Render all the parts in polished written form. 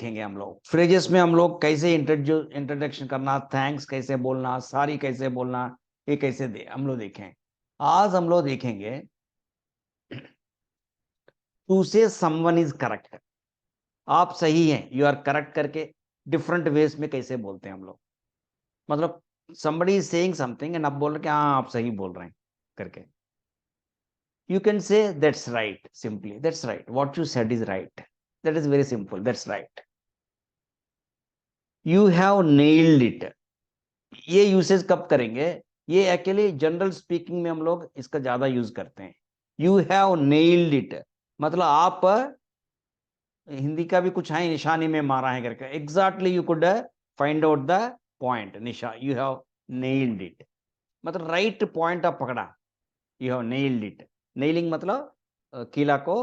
देखेंगे हम लोग। फ्रेजेस में हम लोग कैसे इंट्रोडक्शन करना, थैंक्स कैसे बोलना, सारी कैसे बोलना, ये कैसे हम लोग देखें। आज हम लोग देखेंगे to say someone is correct, आप सही हैं, यू आर करेक्ट करके डिफरेंट वेज में कैसे बोलते हैं हम लोग। मतलब somebody is saying something and आप बोल रहे कि हाँ आप सही बोल रहे हैं करके। You can say that's right, simply that's right, what you said is right, that is very simple, that's right, you have nailed it। ये यूसेज कब करेंगे, ये एक्चुअली जनरल स्पीकिंग में हम लोग इसका ज्यादा यूज करते हैं। यू हैव नेल्ड इट मतलब आप, हिंदी का भी कुछ है, निशानी में मारा है करके, exactly you could find out the point, Nisha you have nailed it मतलब राइट पॉइंट आप पकड़ा, you have nailed it. Nailing मतलब कीला को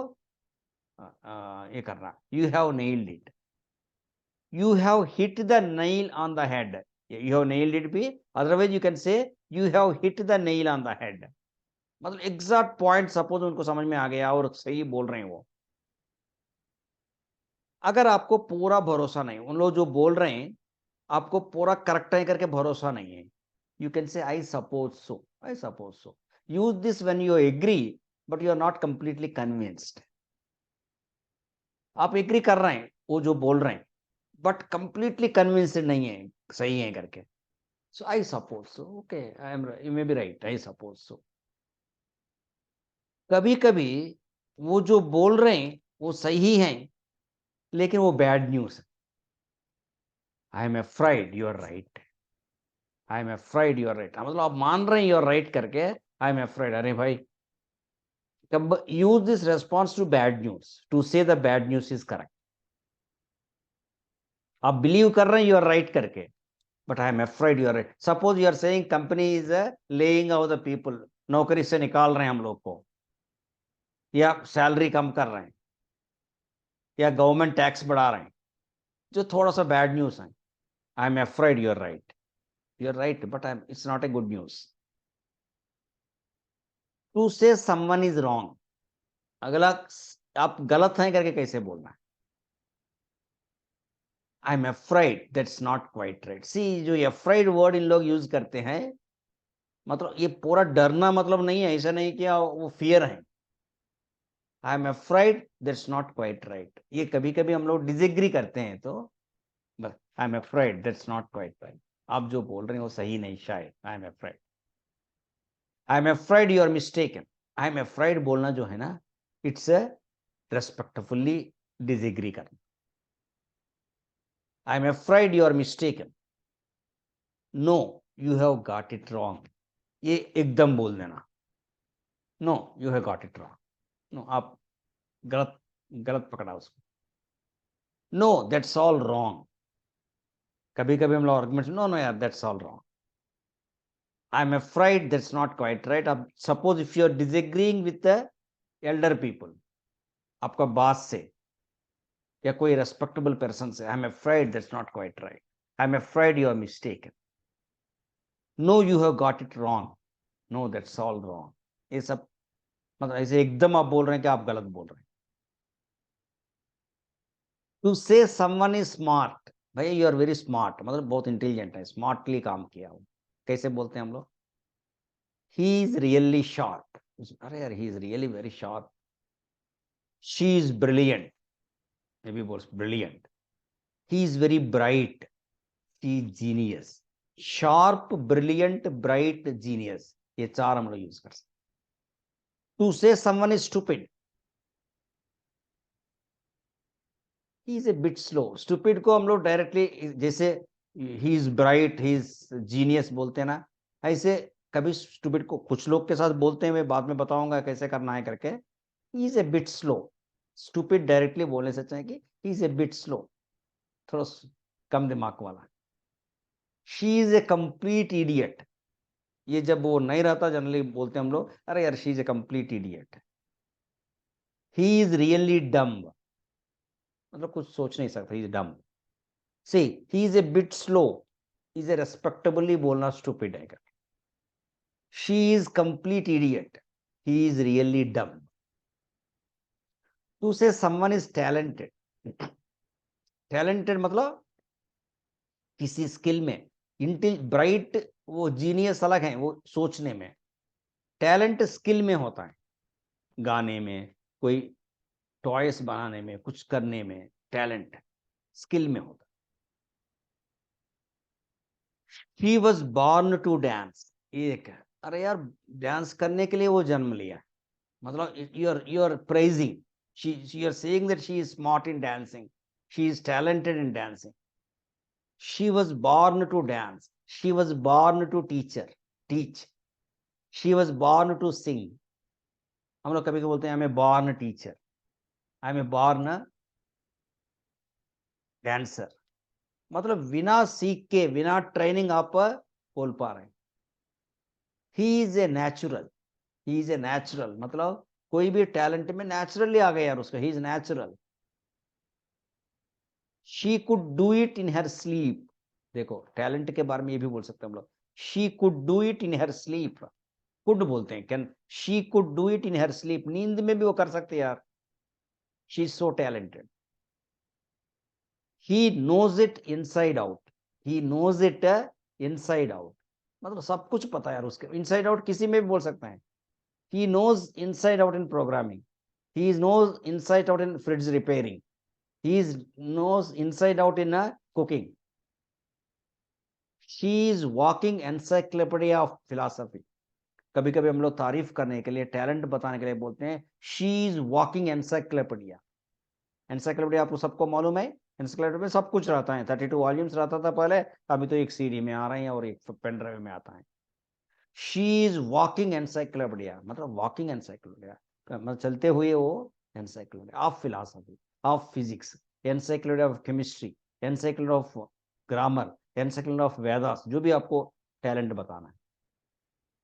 ये करना, you have nailed it. You have hit the nail on the head, you have nailed it भी, otherwise you can say you have hit the nail on the head मतलब exact point suppose उनको समझ में आ गया और सही बोल रहे हैं वो। अगर आपको पूरा भरोसा नहीं, उन लोग जो बोल रहे हैं आपको पूरा करेक्ट है करके भरोसा नहीं है, you can say I suppose so, I suppose so. Use this when you agree but you are not completely convinced. आप एग्री कर रहे हैं वो जो बोल रहे हैं बट कंप्लीटली कन्विंस्ड नहीं है सही है करके, so I suppose so, okay, I am you may be right, I suppose so। कभी कभी वो जो बोल रहे हैं वो सही है लेकिन वो बैड न्यूज है। I am afraid you are right, I am afraid you are right मतलब आप मान रहे हैं यू आर राइट करके, आई एम अफ्राइड, अरे भाई कब use this response to bad news to say the bad news is correct. आप बिलीव कर रहे हैं यू आर राइट करके but I am afraid you are right. Suppose you are saying company is laying out the people, नौकरी से निकाल रहे हैं हम लोग को, या सैलरी कम कर रहे हैं, या गवर्नमेंट टैक्स बढ़ा रहे हैं, जो थोड़ा सा बैड न्यूज है। I am afraid you are right, you are right but I it's not a good news. To say someone is wrong, अगला आप गलत हैं करके कैसे बोलना है। I am afraid that's not quite right. See जो अफ्रेड वर्ड इन लोग यूज करते हैं मतलब ये पूरा डरना मतलब नहीं है, ऐसा नहीं कि वो फियर है। I am afraid that's not quite right, ये कभी कभी हम लोग डिसएग्री करते हैं तो बस I am afraid that's not quite right, आप जो बोल रहे हैं वो सही नहीं शायद, I am afraid. I am afraid you are mistaken, I am afraid बोलना जो है ना इट्स ए रेस्पेक्टफुली डिसएग्री करना। I am afraid you are mistaken, no you have got it wrong, ये एकदम बोल देना, no you have got it wrong, no आप गलत गलत पकड़ा उसको। नो दैट्स ऑल रॉन्ग, कभी कभी हम लोग आर्गुमेंट, नो नो यार that's all wrong, I am afraid that's not quite right. अब suppose if you are disagreeing with the elder people, आपका बॉस से या कोई रेस्पेक्टेबल पर्सन से, I am afraid that's not quite right, I am afraid you are mistaken, no you have got it wrong, no that's all wrong. ये सब मतलब ऐसे एकदम आप बोल रहे हैं कि आप गलत बोल रहे हैं। To say someone is smart, भैया यू आर वेरी स्मार्ट मतलब बहुत इंटेलिजेंट है, स्मार्टली काम किया हो, कैसे बोलते हैं हम लोग, ही इज रियली शार्प, अरे यार he is really very sharp. She is brilliant, may be बोल brilliant. He is very bright, she is genius. Sharp, brilliant, bright, genius, ये चार हम लोग यूज कर सकते। To say someone is stupid, he is a bit slow. Stupid को हम लोग डायरेक्टली जैसे he is bright, he is genius बोलते हैं ना, ऐसे कभी स्टूपिड को कुछ लोग के साथ बोलते हैं, मैं बाद में बताऊंगा कैसे करना है करके। ही is a bit slow, stupid directly बोलने से चाहिए कि ही इज ए बिट स्लो, थोड़ा कम दिमाग वाला। She is a complete idiot, ये जब वो नहीं रहता जनरली बोलते हैं हम लोग, अरे यार she is a complete idiot. He is really dumb मतलब कुछ सोच नहीं सकता, he is dumb. See he is a bit slow, is a respectably बोलना स्टूपिड है। She is complete idiot, he is really dumb. To say someone is talented, talented मतलब किसी skill में, ब्राइट वो जीनियस अलग है, वो सोचने में, टैलेंट स्किल में होता है, गाने में, कोई टॉयस बनाने में, कुछ करने में, टैलेंट स्किल में होता है। He was born to dance, एक है, अरे यार डांस करने के लिए वो जन्म लिया, मतलब you are praising, you are saying that she is smart in dancing, she is talented in dancing. She was born to dance, she was born to teach, she was born to sing. हम लोग कभी कभी बोलते हैं I am a born teacher, I am a born dancer, मतलब बिना सीख के, बिना ट्रेनिंग आप बोल पा रहे हैं। ही is a natural, he is a natural, मतलब कोई भी टैलेंट में नेचुरली आ गया यार उसका, he is natural. She could do it in her sleep, देखो टैलेंट के बारे में ये भी बोल सकते हैं हम लोग, she could do it in her sleep, could बोलते हैं, can she could do it in her sleep, नींद में भी वो कर सकते हैं यार, she is so talented. He knows it inside out, he knows it inside out, मतलब सब कुछ पता है यार उसके, इनसाइड आउट किसी में भी बोल सकते हैं। He knows inside out in programming. He knows inside out in fridge repairing. He knows inside out in cooking. She is walking encyclopedia of philosophy. कभी कभी हम लोग तारीफ करने के लिए, टैलेंट बताने के लिए बोलते हैं she is walking encyclopedia. Encyclopedia आपको सबको मालूम है, एनसाइक्लोपीडिया में सब कुछ रहता है, 32 वॉल्यूम्स रहता था पहले, अभी तो एक सीडी में आ रहे हैं और एक पेन ड्राइव में आता है। She is walking encyclopedia, मतलब walking encyclopedia, मतलब चलते हुए वो encyclopedia of philosophy, of physics, encyclopedia of chemistry, encyclopedia of grammar, encyclopedia of Vedas, जो भी आपको टैलेंट बताना है।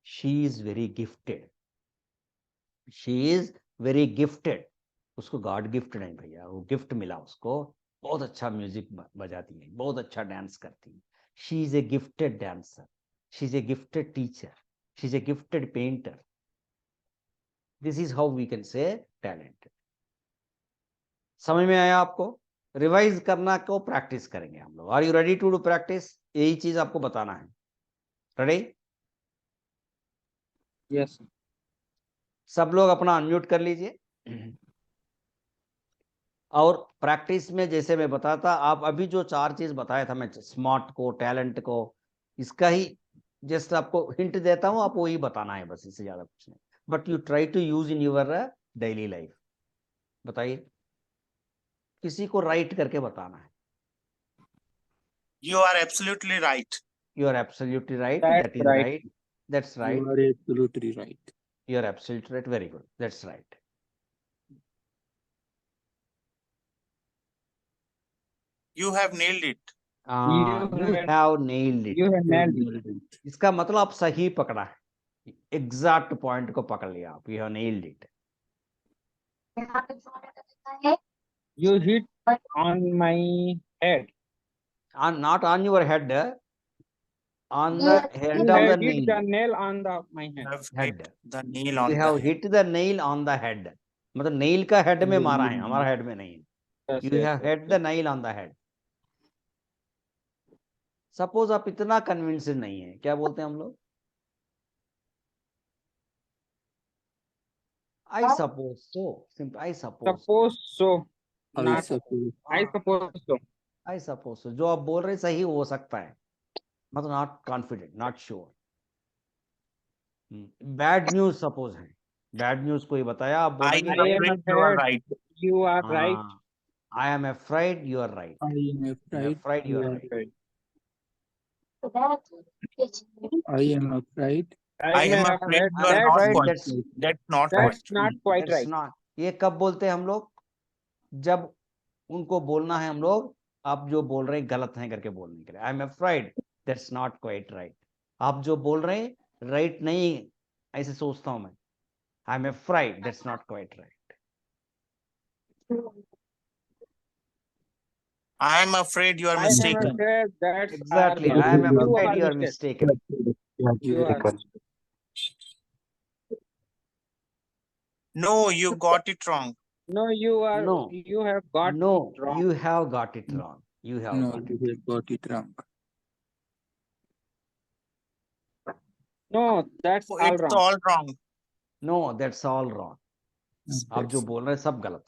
She is very gifted, she is very gifted, उसको गॉड गिफ्ट नहीं भैया, वो गिफ्ट मिला उसको, बहुत अच्छा म्यूजिक बजाती है, बहुत अच्छा डांस करती है। She is a gifted dancer, she is a gifted teacher, she is a gifted painter. This is how we can say talented. समझ में आया आपको? रिवाइज करना को प्रैक्टिस करेंगे हम लोग। Are you ready to do practice? यही चीज आपको बताना है। रेडी? यस। सब लोग अपना अनम्यूट कर लीजिए। और प्रैक्टिस में जैसे मैं बताता, आप अभी जो 4 चीज बताया था मैं, स्मार्ट को, टैलेंट को, इसका ही जस्ट आपको हिंट देता हूं, आप वही बताना है बस, इससे ज्यादा कुछ नहीं। But you try to use in your daily life. बताइए, किसी को राइट करके बताना है। You are absolutely right. You are absolutely right, That's that is right. Right, that's right, You are absolutely right. You are absolutely right, very good, that's right. You have nailed it. You have nailed You it. have nailed it. इसका मतलब आप सही पकड़ा है, exact point को पकड़ लिया आप, you have nailed it. You hit on my head. Not on your head, on the head You of the have hit nail. the nail on my You head. have Head. hit the nail on You the have head. hit the nail on the head. मतलब nail का head में मारा है, हमारा head में नहीं। Yes, You yes, have yes, hit the nail on the head. Suppose आप इतना convinced नहीं है, क्या बोलते हैं हम लोग? I suppose so. Simple. I suppose. Suppose so. I Not suppose. I suppose so. I suppose so. जो आप बोल रहे सही हो सकता है, मतलब not confident, not sure. Bad news suppose है, bad news कोई बताया, आप I बोलेंगे am I am afraid you are afraid right. you are right. हाँ, I am afraid you are right. I am I'm afraid you are right. Right. I am afraid. I I am am afraid afraid you are I'm not afraid quite. that's That's not that's quite not true. quite that's right. not, ये कब बोलते हैं हम लोग? जब उनको बोलना है हम लोग, आप जो बोल रहे हैं गलत हैं करके बोलने के लिए। आई am afraid that's not quite right. आप जो बोल रहे हैं राइट नहीं, ऐसे सोचता हूं मैं। आई am afraid that's not quite right. I am afraid you are I am mistaken. afraid that's exactly, are I am you afraid are you are mistaken. Mistaken. You are No, you got it wrong. No, you have got No, it wrong. you have got it wrong. You have No, got you it. have got it wrong. No, that's Oh, all it's wrong. all wrong. No, that's all wrong. आप जो बोल रहे हैं सब गलत।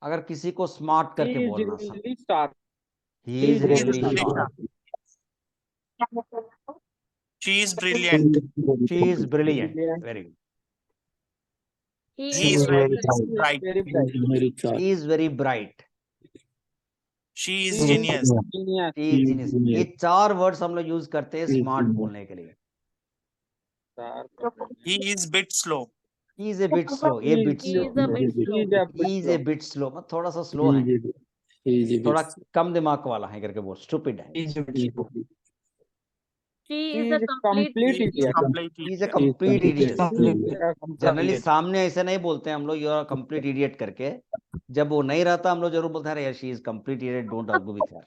अगर किसी को स्मार्ट He करके is बोलना सब, really sharp. he is He is really really sharp. She is brilliant. She is brilliant. Brilliant. Very good. He is very bright. Very bright. Very sharp. He is very bright. She is He is genius. genius. He is genius. ये चार words हम लोग use करते हैं smart बोलने के लिए। Sharp. He is bit slow. He is a bit slow. ये bit He slow. is a bit He is slow. a bit He is slow. a bit slow. मतलब थोड़ा सा स्लो है, He is a थोड़ा bit. कम दिमाग वाला है करके बोल, स्टूपिड है। She He is is a a complete complete He is idiot. complete He is a idiot. complete idiot. Generally Complete. सामने ऐसे नहीं बोलते हैं हम लोग, यू आर कंप्लीट इडियट करके। जब वो नहीं रहता हम लोग जरूर बोलते हैं यार she is complete idiot, don't argue with her,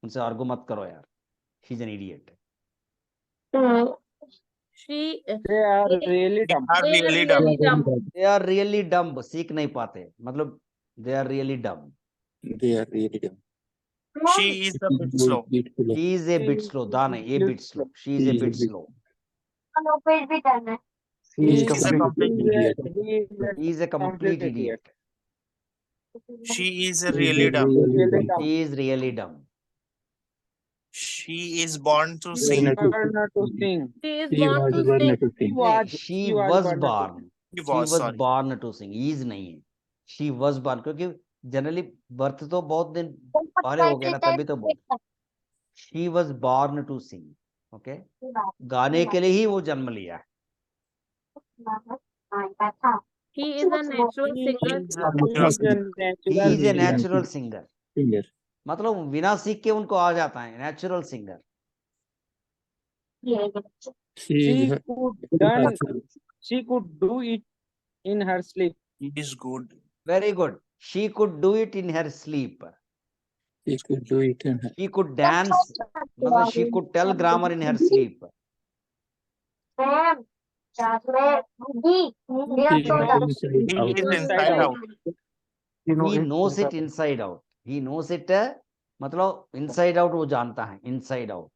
उनसे आर्गू मत करो यार, she is an idiot. She They are really They dumb. are they are really dumb. really dumb. They are really dumb, सीख नहीं पाते, मतलब they are really dumb. They are really dumb. She is a bit slow. She is a bit slow, दा नहीं, a bit slow, she is a bit slow. He He is a complete idiot. He is a complete idiot. She is a really dumb. Really dumb. He is really dumb. She is born to He sing. is born to sing. She is He born was to born sing. to sing. नहीं, she was born. He She was, was sorry. born to sing. He is नहीं है, she was born, क्योंकि generally birth तो बहुत दिन पहले हो गया ना, तभी तो बोल। She was born to sing. Okay, गाने के लिए ही वो जन्म लिया है। He is a natural singer. He is a natural singer. Singer. मतलब बिना सीख के उनको आ जाता है, natural singer. She could do it in her sleep. He is good. Very good. She could do it in her sleep. He could do it in her. She could dance, मतलब she could tell grammar in her sleep. He is inside out. He knows it inside out. He knows it, मतलब inside out वो जानता है, inside out.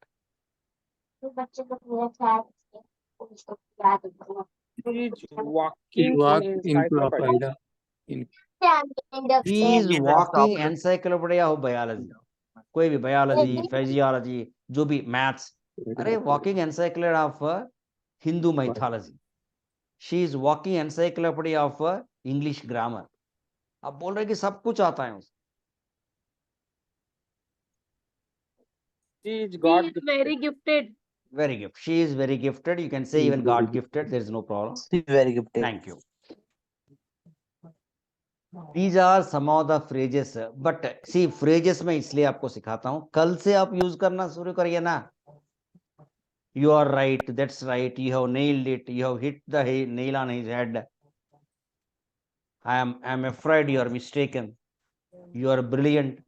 She is He walking walked in into a encyclopedia. He is is walking an encyclopedia of biology. कोई भी biology, physiology, जो भी maths. अरे walking encyclopedia of Hindu mythology. She is walking encyclopedia of English grammar. आप बोल रहे कि सब कुछ आता है उसे। She is She God. is very gifted. Very gifted. She is very gifted. You can say even God gifted. There is no problem. She is very gifted. Thank you. These are some of the phrases. But see, phrases मैं इसलिए आपको सिखाता हूँ, कल से आप use करना शुरू करिए ना। You are right. That's right. You have nailed it. You have hit the nail on his head. I am afraid you are mistaken. You are brilliant.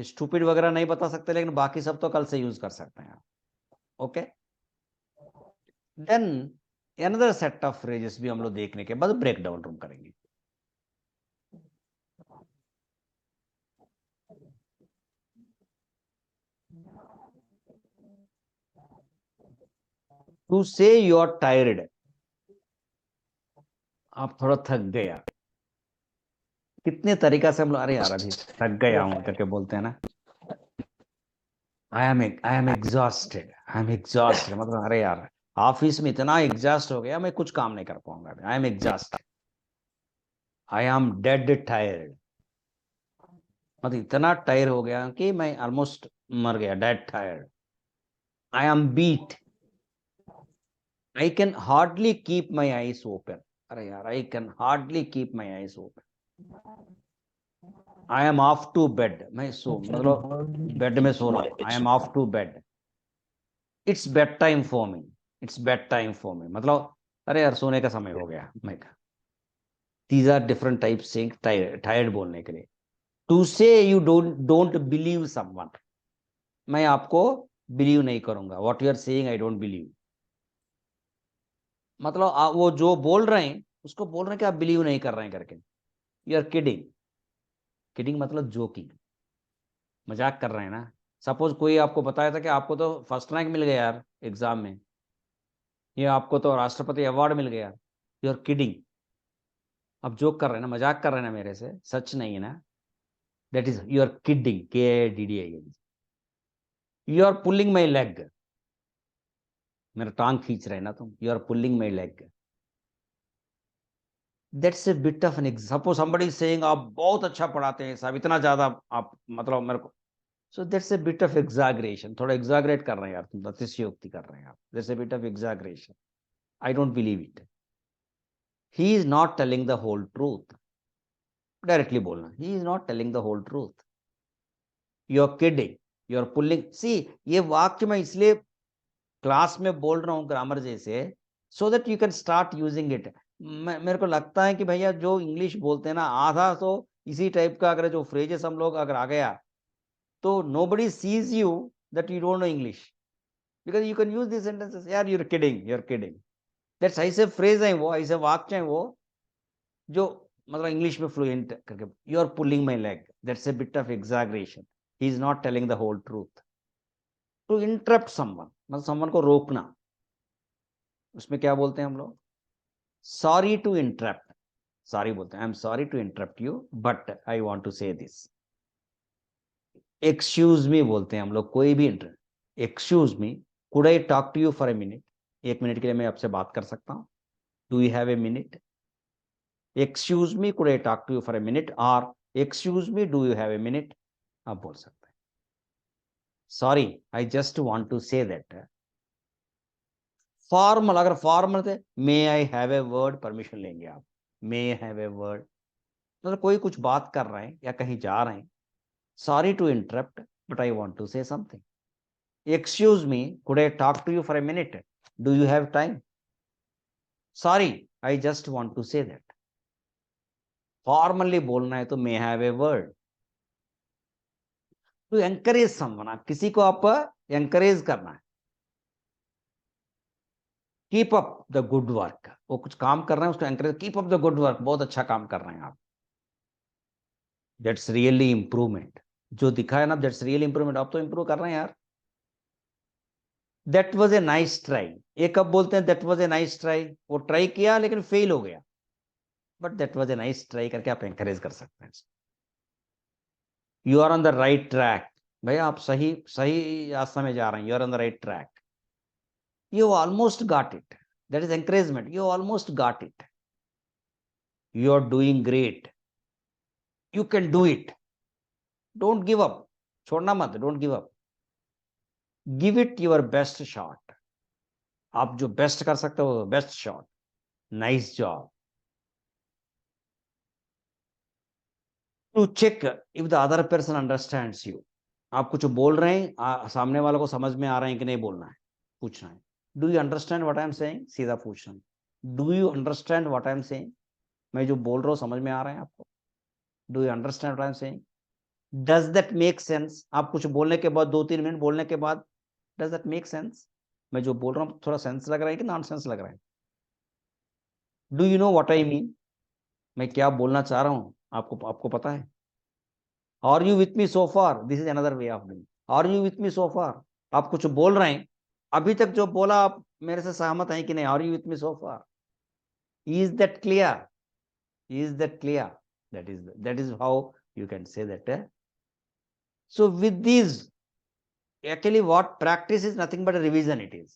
Stupid वगैरह नहीं बता सकते, लेकिन बाकी सब तो कल से यूज कर सकते हैं। Okay. Then another set of phrases भी हम लोग देखने के बाद ब्रेक डाउन रूम करेंगे। To say you are tired, आप थोड़ा थक गया। कितने तरीका से हम लोग अरे यार अभी थक गया हूं करके बोलते हैं ना। I am exhausted. मतलब अरे यार ऑफिस में इतना एग्जॉस्ट हो गया, मैं कुछ काम नहीं कर पाऊंगा। I am exhausted. I am dead tired. मतलब इतना टायर हो गया कि मैं ऑलमोस्ट मर गया, dead tired. I am beat. I can hardly keep my eyes open. अरे यार I can hardly keep my eyes open. I am off to bed. मैं सो मतलब बेड में सो रहा हूँ। I am off to bed. It's bedtime for me. It's bedtime for me. मतलब अरे यार सोने का समय हो गया। मैं These are different types saying tired बोलने के लिए. To say you don't believe someone. मैं आपको believe नहीं करूंगा. What you are saying I don't believe. मतलब वो जो बोल रहे हैं उसको बोल रहे हैं कि आप बिलीव नहीं कर रहे हैं करके। You are kidding. किडिंग मतलब जोकिंग, मजाक कर रहे हैं ना। सपोज कोई आपको बताया था कि आपको तो फर्स्ट रैंक मिल गया यार एग्जाम में, या आपको तो राष्ट्रपति अवार्ड मिल गया, यू आर किडिंग। आप जोक कर रहे हैं ना, मजाक कर रहे हैं ना मेरे से, सच नहीं है ना। That is you are kidding, KIDDI। You are pulling my leg, मेरा टांग खींच रहे हैं ना तुम, you are pulling my leg. That's a bit of an suppose somebody saying आप बहुत अच्छा पढ़ाते हैं साहब, इतना ज्यादा आप मतलब मेरे को, so that's a bit of exaggeration, थोड़ा एग्जैगरेट कर रहे हैं यार तुम, अतिशयोक्ति कर रहे हैं आप, that's a bit of exaggeration. I don't believe it. He is not telling the whole truth. Directly बोलना, he is not telling the whole truth, you are kidding, you are pulling. See, ये वाक्य मैं इसलिए class में बोल रहा हूँ grammar जैसे, so that you can start using it. मेरे को लगता है कि भैया जो इंग्लिश बोलते हैं ना, आधा तो इसी टाइप का अगर जो फ्रेजेस हम लोग अगर आ गया, तो nobody sees you that you don't know English, because you can use these sentences, यार you're kidding, you're kidding। That's ऐसे फ्रेज हैं वो, ऐसे वाक्य हैं वो जो मतलब इंग्लिश में फ्लुएंट करके, you are pulling my leg, that's a bit of exaggeration, he is not telling the whole truth. To interrupt someone मतलब समवन को रोकना, उसमें क्या बोलते हैं हम लोग, सॉरी टू इंटरप्ट। सॉरी बोलते हैं, I am sorry to interrupt you but I want to say this. Excuse me बोलते हैं हम लोग, कोई भी excuse me, could I talk to you for a minute, एक मिनट के लिए मैं आपसे बात कर सकता हूँ, do you have a minute. Excuse me, could I talk to you for a minute, और excuse me, do you have a minute, आप बोल सकते हैं। Sorry, I just want to say that. Formal, अगर फॉर्मल थे, may I have a word, permission लेंगे आप, may have a word. मतलब कोई कुछ बात कर रहे हैं या कहीं जा रहे हैं, sorry to interrupt but I want to say something. Excuse me, could I talk to you for a minute? Do you have time? Sorry, I just want to say that. Formally बोलना है तो may have a word. To encourage someone, आप किसी को आप encourage करना है। Keep up the good work. वो कुछ काम कर रहे हैं उसको encourage, keep up the good work, बहुत अच्छा काम कर रहे हैं आप। That's really improvement. जो दिखा है ना, that's really improvement, आप तो improve कर रहे हैं यार। That was a nice try. ये कब बोलते हैं that was a nice try? वो ट्राई किया लेकिन फेल हो गया, but that was a nice try करके आप एंकरेज कर सकते हैं। You are on the right track, भैया आप सही सही रास्ते में जा रहे हैं, you are on the right track, you almost got it, that is encouragement, you almost got it, you are doing great, you can do it, don't give up, छोड़ना मत, don't give up, give it your best shot, आप जो best कर सकते हो best shot, nice job. To check if the other person understands you, आप कुछ बोल रहे हैं, सामने वालों को समझ में आ रहे हैं कि नहीं, बोलना है, पूछना है, do you understand what I am saying, सीधा पूछना है, do you understand what I am saying, मैं जो बोल रहा हूँ समझ में आ रहा है आपको, do you understand what I am saying, does that make sense, आप कुछ बोलने के बाद 2-3 मिनट बोलने के बाद, डज दैट मेक सेंस, मैं जो बोल रहा हूँ थोड़ा सेंस लग रहा है कि नॉन सेंस लग रहा है, do you know what I mean, मैं क्या बोलना चाह रहा हूँ, आपको आपको पता है। Are you with me so far, this is another way of doing, are you with me so far, आप कुछ बोल रहे हैं, अभी तक जो बोला आप मेरे से सहमत हैं कि नहीं, are you with me so far, is that clear, is that clear, that is how you can say that। So with these, actually what practice is nothing but a revision it is,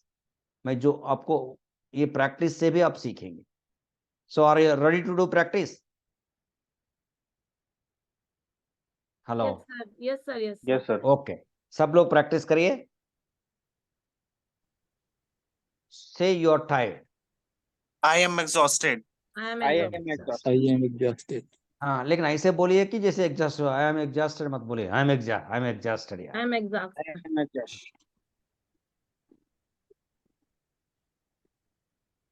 मैं जो आपको ये practice से भी आप सीखेंगे। So are you ready to do practice? Hello, Yes, sir. Yes, sir. Yes, sir. Yes, sir. Okay, सब लोग प्रैक्टिस करिए। Say you are tired, I am exhausted. I am I exhausted. am sir. exhausted. I am exhausted. हाँ, लेकिन ऐसे बोलिए कि जैसे exhaust, I am exhausted मत बोलिए, आई एम एग्जॉस्टेड I यार। am I exhausted. am exhausted.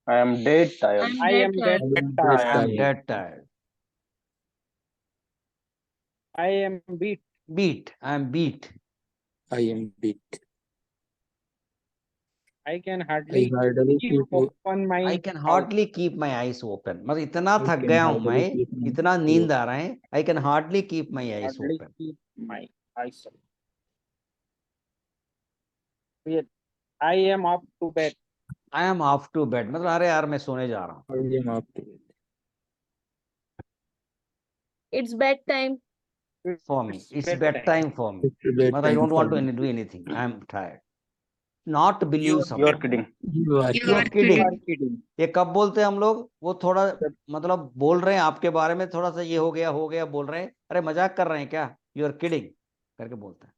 I am dead I tired. am I dead am tired. dead I am tired. I am tired. dead tired. I am beat. Beat, I am beat. I am beat. I can I hardly hardly keep keep open my I can eyes. Hardly keep my eyes open, मतलब इतना I थक can गया हूं hardly मैं, keep my इतना नींद आ रहा है, I can hardly keep my eyes Hardly open. keep my eyes open. Yes, I am off to bed. I am off to bed, मतलब अरे यार मैं सोने जा रहा हूँ. I am up to it. It's bedtime. For me it's bedtime. Bed time for me, It's bedtime मतलब I don't want for to me. Do anything, I am tired. Not believe You someone, are kidding. You are you are You kidding. are kidding. ये कब बोलते हैं हम लोग, वो थोड़ा मतलब बोल रहे हैं आपके बारे में, थोड़ा सा ये हो गया बोल रहे हैं, अरे मजाक कर रहे हैं क्या, यू आर किडिंग करके बोलते हैं.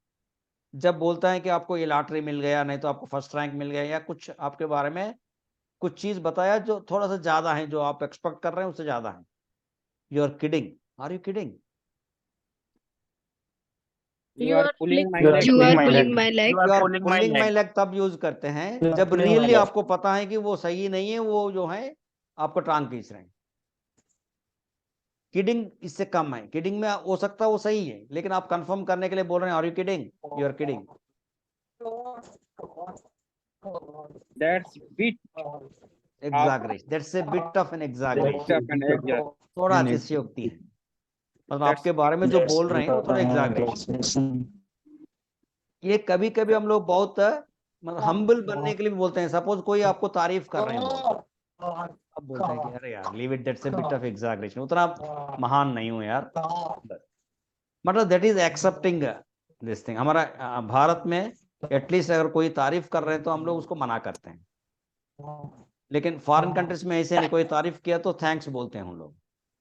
जब बोलता है कि आपको ये लॉटरी मिल गया, नहीं तो आपको फर्स्ट रैंक मिल गया, या कुछ आपके बारे में कुछ चीज बताया जो थोड़ा सा ज्यादा है, जो आप एक्सपेक्ट कर रहे हैं उससे ज्यादा है, you are kidding. Are you kidding? You are pulling my leg. You are pulling my leg. You you are are pulling my pulling my leg. Leg तब यूज करते हैं You are जब pulling my रियली leg. आपको पता है कि वो सही नहीं है, वो जो है आपको टांग खींच रहे हैं. किडिंग इससे कम है. किडिंग में हो सकता है वो सही है, लेकिन आप कंफर्म करने के लिए बोल रहे हैं are you kidding, you are kidding. That's bit exaggeration, that's a bit of an exaggeration. of an exaggeration. थोड़ा अतिशयोक्ति है, मतलब आपके बारे में जो बोल रहे हैं वो थोड़ा एग्जैगरेशन. ये कभी कभी हम लोग बहुत मतलब हम्बल बनने के लिए भी बोलते हैं. सपोज कोई आपको तारीफ कर रहे हैं बहुत, अब बोलते हैं कि अरे यार leave it, that's a bit of exaggeration, उतना महान नहीं हूं यार. मतलब that is accepting this thing. हमारा भारत में एटलीस्ट अगर कोई तारीफ कर रहे हैं तो हम लोग उसको मना करते हैं, लेकिन फॉरेन कंट्रीज में ऐसे नहीं, कोई तारीफ किया तो थैंक्स बोलते हैं हम लोग,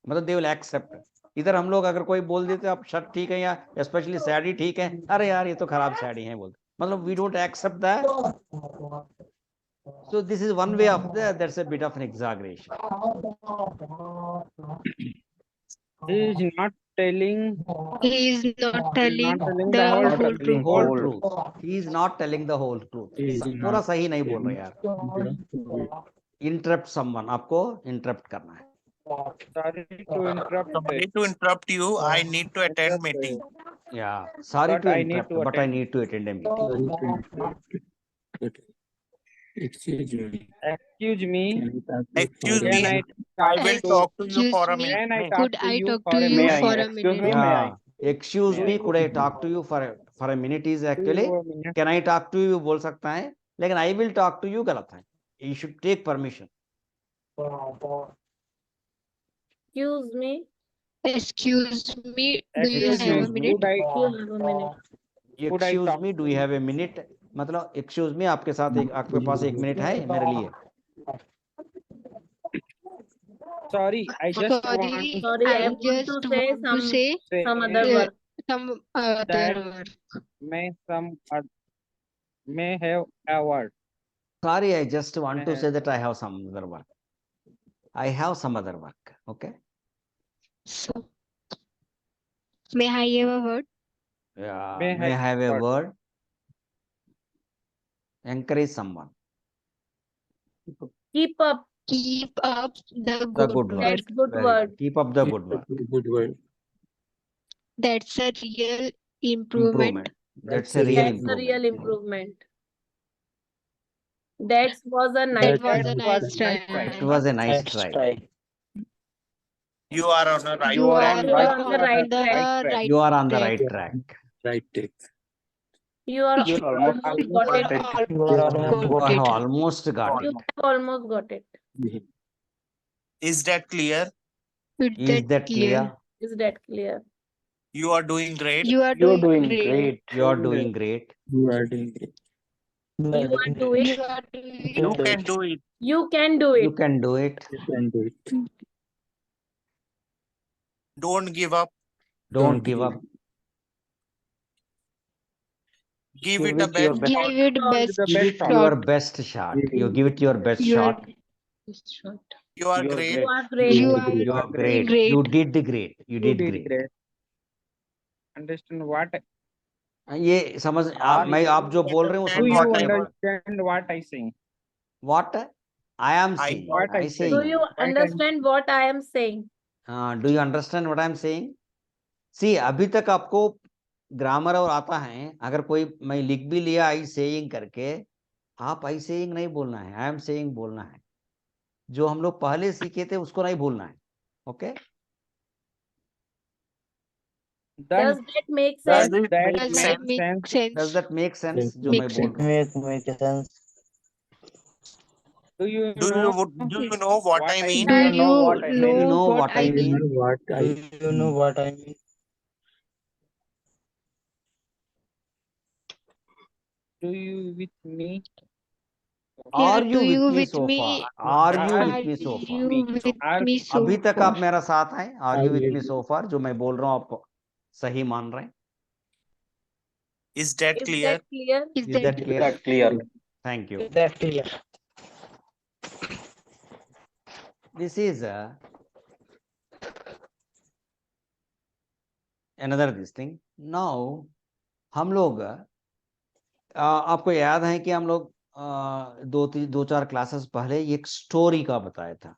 मतलब दे विल एक्सेप्ट. इधर हम लोग अगर कोई बोल देते आप शर्ट ठीक है या स्पेशली साड़ी ठीक है, अरे यार ये तो खराब साड़ी है बोलते, मतलब we don't accept that. So this is one way of that's a bit of an exaggeration. He is not telling. He is not telling telling the the whole whole truth. truth. Whole truth, he is not telling the whole truth. He is पूरा not सही नहीं बोल रहे यार. telling. Interrupt someone, आपको interrupt करना है. Sorry to interrupt. Sorry to interrupt you. I need to attend meeting. या sorry But to I need interrupt to but I attend. Need to attend a meeting. Excuse me. Excuse me. Excuse Can me. I I talk will to? talk to you Excuse for a me. Can I minute. talk Could to I you talk for to a you minute? for a minute? Excuse me, could I talk to you for a minute is actually To a minute. Can I talk to you बोल सकता है, लेकिन I will talk to you गलत है. You should take permission. Excuse me. Excuse me. Do you Excuse have me. a minute? Could I? You have a minute. Could I excuse talk me, do you have a minute, मतलब excuse me आपके साथ एक आपके पास एक minute है मेरे लिए. Sorry, I just want Sorry, Sorry, I I want just to say want to say some other uh, work. some other That- work. may have a word. Sorry, I just want to say that I have some other work. I have some other work. Okay. So, may I have a word? Yeah. May May I have have a word. word? Encourage someone. Keep up. Keep up the The good good work. work. That's good Very word. good. Keep up the good work. Good word. That's a real improvement. That's a real That's a real improvement. improvement. That was a nice That was a That nice was try. It was a nice try. You are on a right You are track. on You are on the right the track. right You are on the track. right track. Right take. You are You almost got it. You have got it. almost got You it. have almost got it. Is that clear? Is that clear? Is that clear? You are doing great. You are doing great. You are doing great. You are doing great. You are doing. You are doing You can do it. You can do You it. can do it. You can do it. Don't give up. Don't give up. Give it a best. give it best the Give best it shot. your best shot. You give it your best You are- shot. You are great. You are great. You are You are great. great. You did great. You You did did great. great. Understand what? ये समझ मैं आप जो बोल रहे हैं वो Do समझ you सकते हैं. understand what I saying? What I am I saying. what I I say. Do you Right, I- understand what I am saying? Do you understand what I am saying? See, अभी तक आपको grammar और आता है. अगर कोई मैं लिख भी लिया आई सेइंग करके, आप आई सेइंग नहीं बोलना है, आई एम सेइंग बोलना है। जो हम लोग पहले सीखे थे उसको नहीं भूलना है। Okay, Does Then that make Does sense? it that make Does makes that sense? make sense? Does sense? That make sense जो मैं Makes बोल रहा हूँ? Make sense. Do you Do know? you know what I mean? Do mean? you What I Do mean? you know what what I I mean? mean? Do you know what I mean? Do you with me? Yeah, Are do you with you me with so me? far? Are you Are with Are me so far? you with Are me so अभी तक far? आप मेरा साथ हैं? Are you with me so far? जो मैं बोल रहा हूँ आप सही मान रहे हैं? Is that Is clear? that clear? Is Is that that clear? That clear. Thank you. That clear. This is another this thing. Now हम लोग आपको याद है कि हम लोग दो चार क्लासेस पहले एक स्टोरी का बताया था।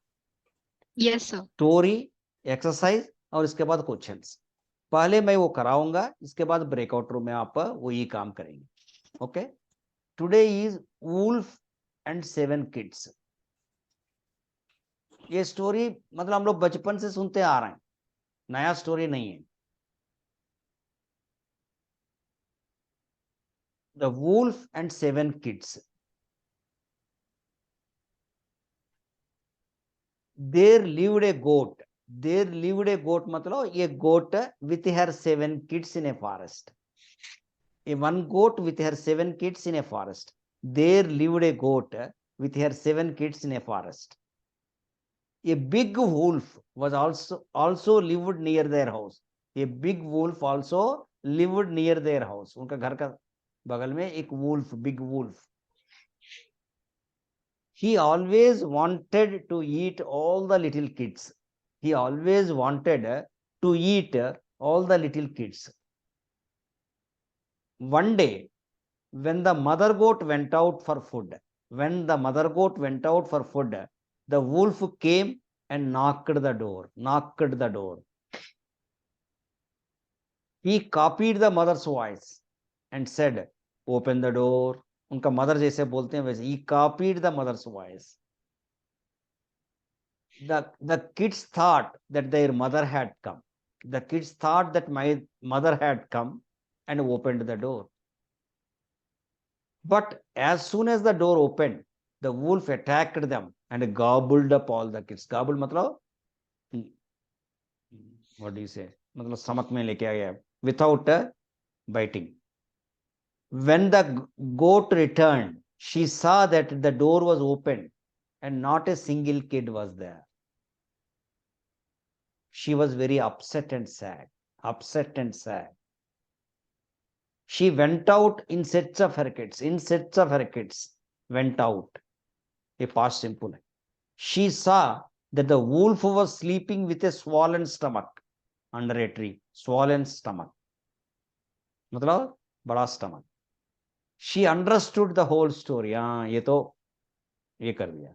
yes, sir? स्टोरी, एक्सरसाइज और इसके बाद क्वेश्चंस। पहले मैं वो कराऊंगा, इसके बाद ब्रेकआउट रूम में आप वो ये काम करेंगे। Okay, today is wolf and 7 kids. ये स्टोरी मतलब हम लोग बचपन से सुनते आ रहे हैं, नया स्टोरी नहीं है। The wolf and 7 kids. There lived a goat. There lived a goat मतलब ये goat with her 7 kids in a forest. A one goat with her 7 kids in a forest. There lived a goat with her 7 kids in a forest. A big wolf was also lived near their house. A big wolf also lived near their house. उनका घर का बगल में एक wolf, big wolf. He always wanted to eat all the little kids. He always wanted to eat all the little kids. One day, when the mother goat went out for food, the wolf came and knocked the door. He copied the mother's voice and said, open the door. उनका mother जैसे बोलते हैं वैसे। He copied the mother's voice. The kids thought that their mother had come. The kids thought that my mother had come and opened the door. But as soon as the door opened, the wolf attacked them and gobbled up all the kids. Gobbled मतलब what do you say? मतलब stomach में लेके आ गया without biting. When the goat returned, she saw that the door was open and not a single kid was there. She was very upset and sad. She went out in search of her kids. Went out. A past simple. She saw that the wolf was sleeping with a swollen stomach under a tree. Swollen stomach. मतलब बड़ा stomach. She understood the whole story. हाँ, ये तो ये कर दिया.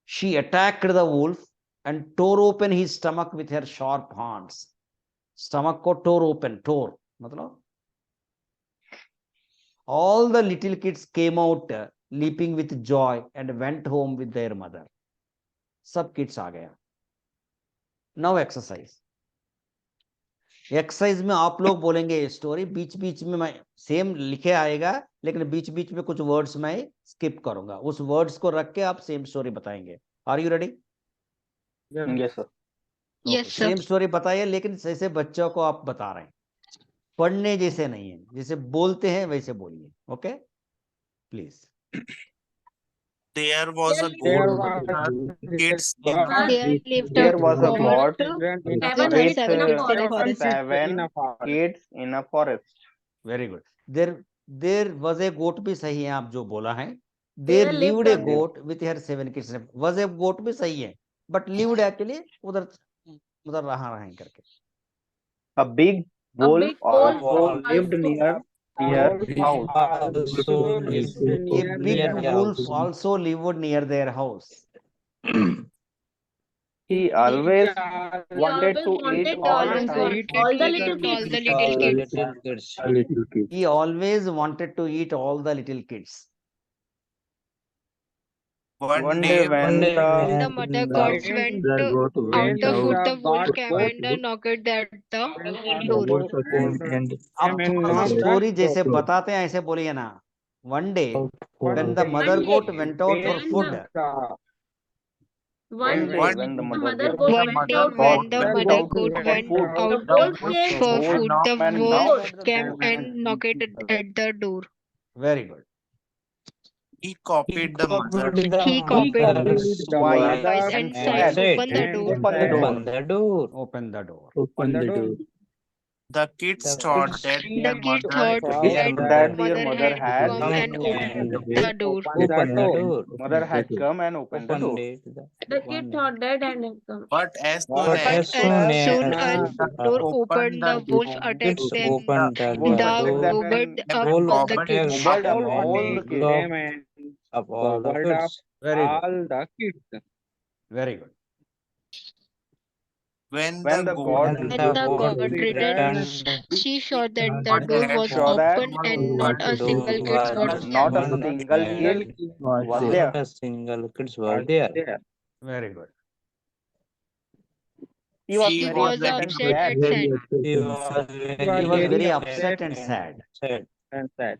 She attacked the wolf and tore open his stomach with her sharp horns. Stomach को tore मतलब all the little kids came out leaping with joy and went home with their mother. सब kids आ गया. Now exercise. Exercise में आप लोग बोलेंगे ये story, बीच बीच में मैं सेम लिखे आएगा लेकिन बीच बीच में कुछ वर्ड्स मैं स्किप करूंगा। उस वर्ड्स को रख के आप सेम स्टोरी बताएंगे। Are you ready? Yes, sir. Yes, sir. Same story बताइए लेकिन जैसे बच्चों को आप बता रहे हैं, पढ़ने जैसे नहीं है, जैसे बोलते हैं वैसे बोलिए। Okay please. There was a There goat was with kids in There lived There a was a goat goat in a Seven with with kids in a forest. seven in a forest. kids in a forest. Very good. There was a goat भी सही है, आप जो बोला है। There there lived lived a a- goat with her 7 kids. Was a goat भी सही है बट लिव्ड एक्चुअली उधर रहा करके। A big A wolf big wolf also lived also- near their house. Also lived A near big their wolf house. also lived near their house. He always He wanted always to wanted eat to all the eat time. all the little all kids. the little kids. He always wanted to eat all the little kids. One day when The mother gods went the out to when food, the the wolf god came and knocked at the went door. अब and थोड़ा सा knocked story at जैसे the door. बताते हैं ऐसे बोलिए ना. One day One when the day mother goat went out for when food. the- one day One when the day mother when goat the One mother day goat when the went mother out goat for went food, out the wolf for came food, the and wolf knocked came and and knocked at the door. Very good. He copied the mother. He copied the twice twice and and said, said, "Open the and door." open the said, door. Open the door. "Open the door." The kids thought that The their kid mother thought thought that That their mother mother had had come and opened the door. Open the door. mother had come and opened the door. The kid thought that and had come. but as soon But But as as soon as as the door kid opened, the the wolf door, attacked them. Wolf The attacked them gobbled and up and all the gobbled kids. gobbled up up all the kids. came and gobbled up Very good. all the kids. Very good. when When the the goat god When the god returned, she saw that the door was saw that open and not a single kid was not a there. single kid was there. Was there. Very good. He was She He very was upset and upset sad. and sad. He was very upset and sad. And said,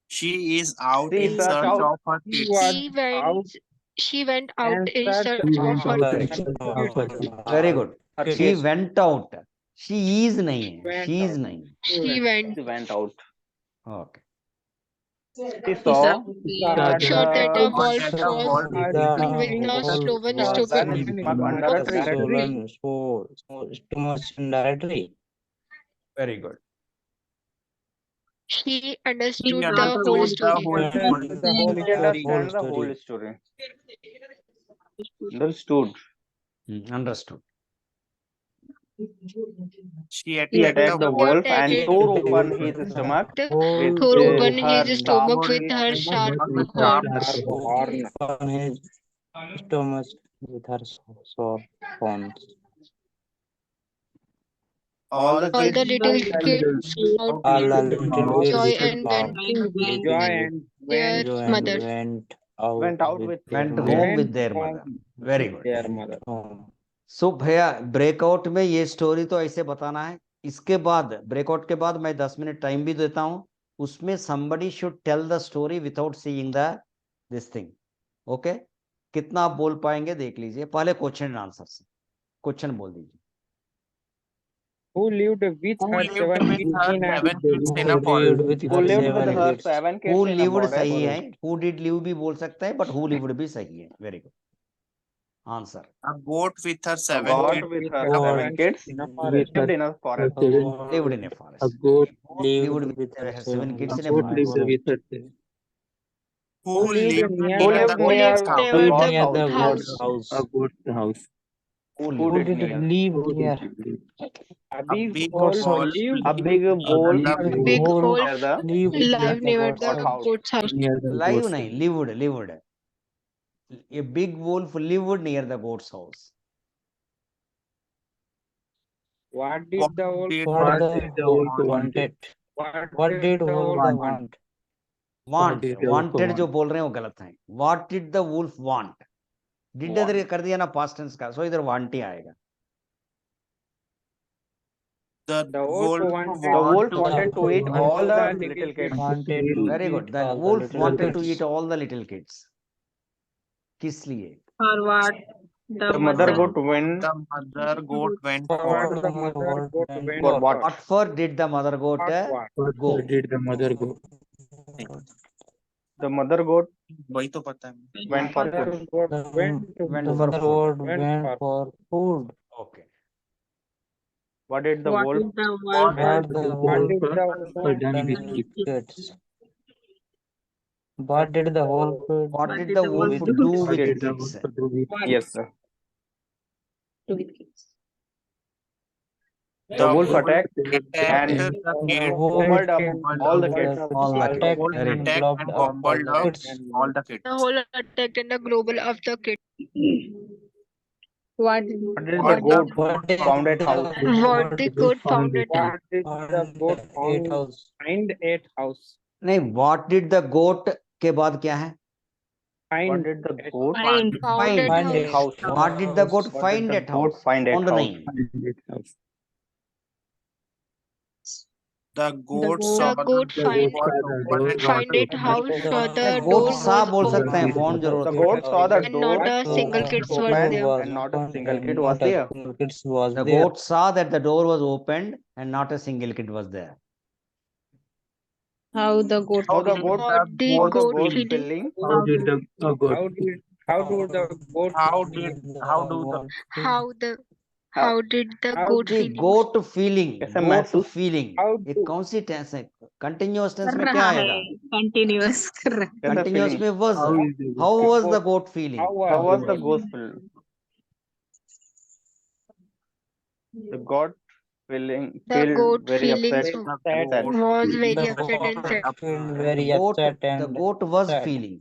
she is out She in searched search out. of her He kids. was She went out and in searched search of her kids. Very good. Her She kids went out. She is नहीं है. Went She is out. नहीं. She went, went out. Okay. She saw saw that a the wolf That the was wolf with a sloven stupid. stomach under a tree. Very good. She understood She the understood whole the story. whole The whole She story. understands the whole story. Understood. Understood. She He attacked attacked the the wolf attacked and it. tore open his stomach with Tore open her his sharp stomach with her sharp horns. Horn. all the All the kids little kids shouted joy and went to Joy and their went mother. went out with Went their home went with their home mother. Very good. their mother. सो भैया breakout में ये story तो ऐसे बताना है. इसके बाद breakout के बाद मैं 10 मिनट टाइम भी देता हूं. उसमें somebody should tell the story without seeing the this thing. Okay कितना आप बोल पाएंगे देख लीजिए. पहले क्वेश्चन एंड आंसर से क्वेश्चन बोल दीजिए. Who lived with who her lived seven with kids her in a 7 kids in a forest. who lived with her 7 kids Who in a lived forest. सही है. Who did live भी बोल सकता है, but who lived भी सही है. Very good answer. A goat with her 7 Got kids. with her Goat 7 kids in a forest. lived in a forest. Lived in a forest. Lived with her 7 kids in a forest. Who Who lived lived near Who near lived the Who near goat's lived house. near God's the house. house? Who did near? A A big big wolf wolf lived A big wolf the Big wolf near the live near the goat house. goat's house. Live नहीं, lived. A big wolf lived near the goat's house. What did the wolf What did the wolf wanted? What did the wolf want? Wanted जो बोल रहे हैं वो गलत है. What did the wolf want? Did इधर कर दिया ना past tense का, so इधर want ही आएगा. The wolf wolf wanted- The wolf wanted to eat all all the the little kids. Very good. The wolf wanted to eat all the little kids. किस लिए? For what? The mother goat went The mother goat went What for. the mother goat went for what? What for did the mother goat What? go? The mother goat वही तो पता है. went for Mother food. goat Went for food. went for food. Okay. What did the What wolf? is the wolf? What did the wolf What did the wolf do with the kids? Yes, sir. Do with kids. The wolf attacked attacked and the kid. gobbled up all the kids. All the kids. The wolf Very good. attacked and gobbled up all the kids. The whole attack and the global of the kid. What? What did the What goat found at house? What the goat found it. What did the goat find at house? नहीं, what did the goat के बाद क्या है? What Find did the goat Found Find. at Find it. house. What did the goat What find did at the goat house? find at Found house? नहीं. The goat goat- saw the goat the door find- was open and Find not it house. The The goat door सा was बोल सकते हैं, open. Phone जरूरत The है. goat saw the And not door a single kids was open there. and not a single kid was there. Kids was The there. goat saw that the door was opened and not a single kid was there. How the goat How the feeling? goat, How the how the goat goat feeling? feeling? how do the goat how do the How the how did the How goat See, feeling? goat feeling, कैसे goat महसूस? feeling. How ये to- कौन सी tense है? Continuous tense कर में क्या रहा आएगा? है कंटिन्यूअस कर रहा है कैसा कंटिन्यूअस feeling? में was. How was the goat feeling? How was the goat feeling? The goat feeling The feel goat very feelings upset. the goat was very The upset and sad. goat feel very Goat, upset the and goat was sad. feeling.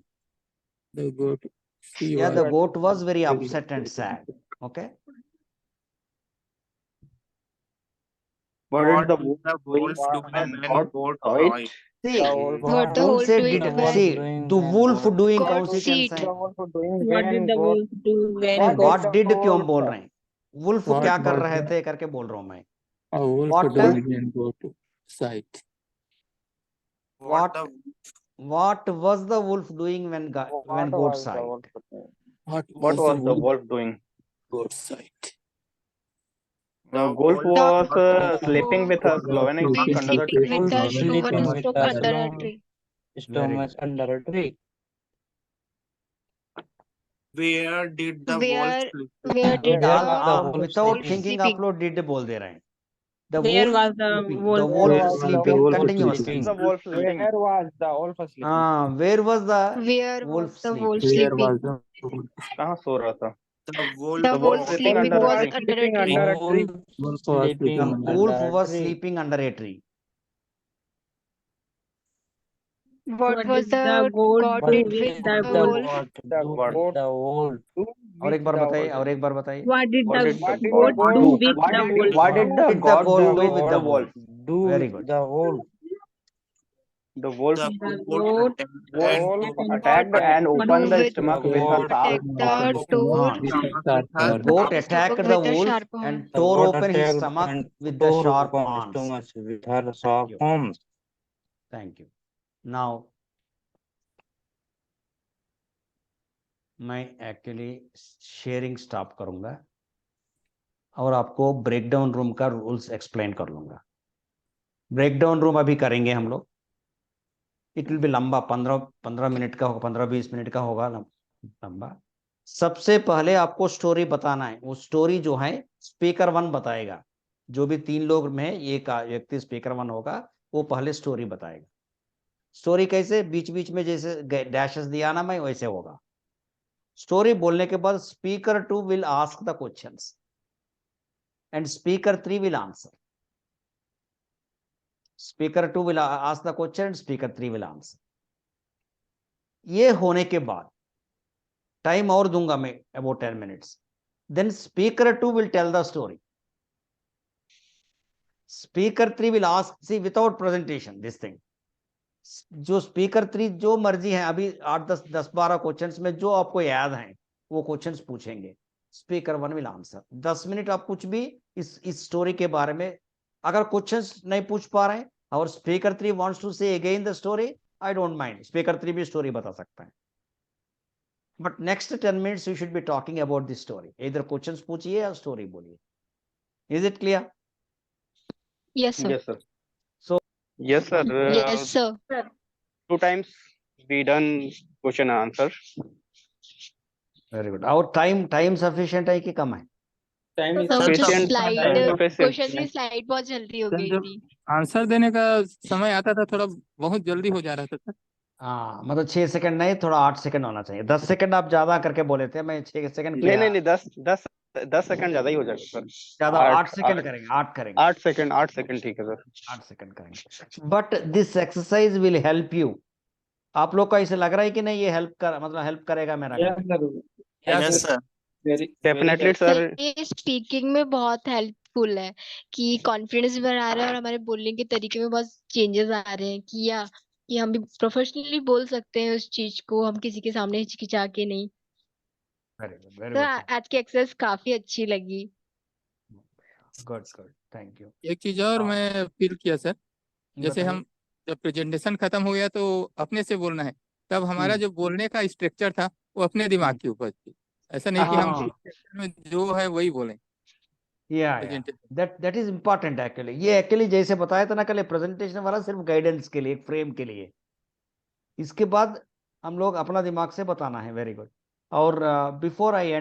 The goat. She Yeah, was the goat was very upset and sad. Okay. What what did the did wolf the wolf do when goat goat saw saw it? it? See, What the कौन wolf से do did it when see the wolf doing God कौन सी see tense it? है? what did the wolf do What did क्यों हम बोल रहे हैं? Wolf What क्या कर was रहे the- थे करके बोल रहा हूँ मैं. a wolf What- doing in goat sight. What the What was the wolf doing when goat saw it? What What was the wolf doing? goat sight? The wolf was sleeping with a wolf Slovenic Being under the sleeping tree. with the Sleeping one with stomach the under a stone. tree. Stomach under a tree. where did the wolf Where sleep? where did Where आप was the wolf without sleeping? thinking आप लोग did बोल दे रहे हैं. The Where wolf was the sleeping. wolf? The Where wolf was the sleeping wolf continuously. sleeping? The wolf sleeping. where was the wolf sleeping? Where was the Where wolf was the sleeping? wolf Where sleeping? was the wolf? कहाँ सो रहा था? The wolf The wolf sleeping sleeping under a was tree. under a Sleeping tree. under a tree. Wolf was sleeping The under wolf under a was tree. sleeping under a tree. What was the goat God What did did with the the wolf? goat The do goat with the wolf? और एक बार बताइए, और एक बार बताइए. What did What the did the goat goat do do? with What the did wolf? what did the What did the goat goat do do with with the the wolf? Do Very with good. the wolf. The wolf the goat goat attacked and opened the with stomach with a goat sharp protect the door. Horn. The horn. goat Stomach attacked with the the wolf sharp horn. and The tore goat open his attacked stomach and with the tore sharp open horns. stomach with her sharp you. horns. Thank you. Now, मैं actually sharing stop करूंगा और आपको breakdown room का rules explain कर लूंगा. Breakdown room अभी करेंगे हम लोग. इट विल बी लंबा, 15 मिनट का होगा, 15-20 मिनट का होगा लंबा. सबसे पहले आपको स्टोरी बताना है. वो स्टोरी जो है स्पीकर 1 बताएगा. जो भी 3 लोग में एक व्यक्ति स्पीकर 1 होगा, वो पहले स्टोरी बताएगा. स्टोरी कैसे? बीच बीच में जैसे डैशेस दिया ना मैं, वैसे होगा. स्टोरी बोलने के बाद speaker 2 will ask the questions and speaker 3 will answer. Speaker 2 will ask the question, speaker 3 will answer. ये होने के बाद टाइम और दूंगा मैं about 10 minutes. Then speaker 2 will tell the story. Speaker 3 will ask, see without presentation this thing. जो speaker 3 जो मर्जी है, अभी 8-10-12 क्वेश्चंस में जो आपको याद हैं वो क्वेश्चंस पूछेंगे. Speaker 1 will answer. 10 मिनट आप कुछ भी इस स्टोरी के बारे में, अगर क्वेश्चंस नहीं पूछ पा रहे हैं और स्पीकर 3 वांट्स टू से again the story, I don't mind. Speaker 3 भी स्टोरी बता सकता है. But next 10 minutes you should be talking about the story. इधर क्वेश्चंस पूछिए या स्टोरी बोलिए. Is it clear? Yes, sir. Yes, sir. So yes, sir. Yes, sir. 2 times we done question and answer. Very good. और time sufficient है कि कम है? Time is Sir, जो Sufficient slide time sufficient. Question की slide बहुत जल्दी हो गई जब थी. आंसर देने का समय आता था थोड़ा बहुत जल्दी हो जा रहा था सर. हाँ, मतलब 6 सेकंड नहीं, थोड़ा 8 सेकंड होना चाहिए. 10 सेकंड आप ज्यादा करके बोले थे, मैं 6 सेकंड नहीं नहीं नहीं 10 सेकंड ज्यादा ही हो जाएगा सर. ज्यादा 8 सेकंड करेंगे. 8 करेंगे. 8 सेकंड ठीक है सर. 8 सेकंड करेंगे. But this exercise will help you. आप लोग को ऐसे लग रहा है कि नहीं ये हेल्प करेगा मेरा? yes, sir. Yes, sir. Very definitely sir. ये स्पीकिंग में बहुत हेल्पफुल है कि कॉन्फिडेंस बढ़ा रहा है और हमारे बोलने के तरीके में बहुत चेंजेस आ रहे हैं कि या कि हम भी प्रोफेशनली बोल सकते हैं उस चीज को, हम किसी के सामने हिचकिचा के नहीं। वेरी गुड, वेरी तो गुड, आज की एक्सरसाइज काफी अच्छी लगी। Good, good, thank you. एक चीज और हाँ। मैं फील किया सर, जैसे बताइए। हम जब प्रेजेंटेशन खत्म हो गया तो अपने से बोलना है, तब हमारा जो बोलने का स्ट्रक्चर था वो अपने दिमाग के ऊपर थी। ऐसा नहीं कि हम हाँ, में जो है वही बोलें या presentation. That is important actually. ये एक्चुअली जैसे बताया था ना कल, प्रेजेंटेशन वाला सिर्फ गाइडेंस के लिए, एक फ्रेम के लिए। इसके बाद हम लोग अपना दिमाग से बताना है। Very good. और बिफोर आई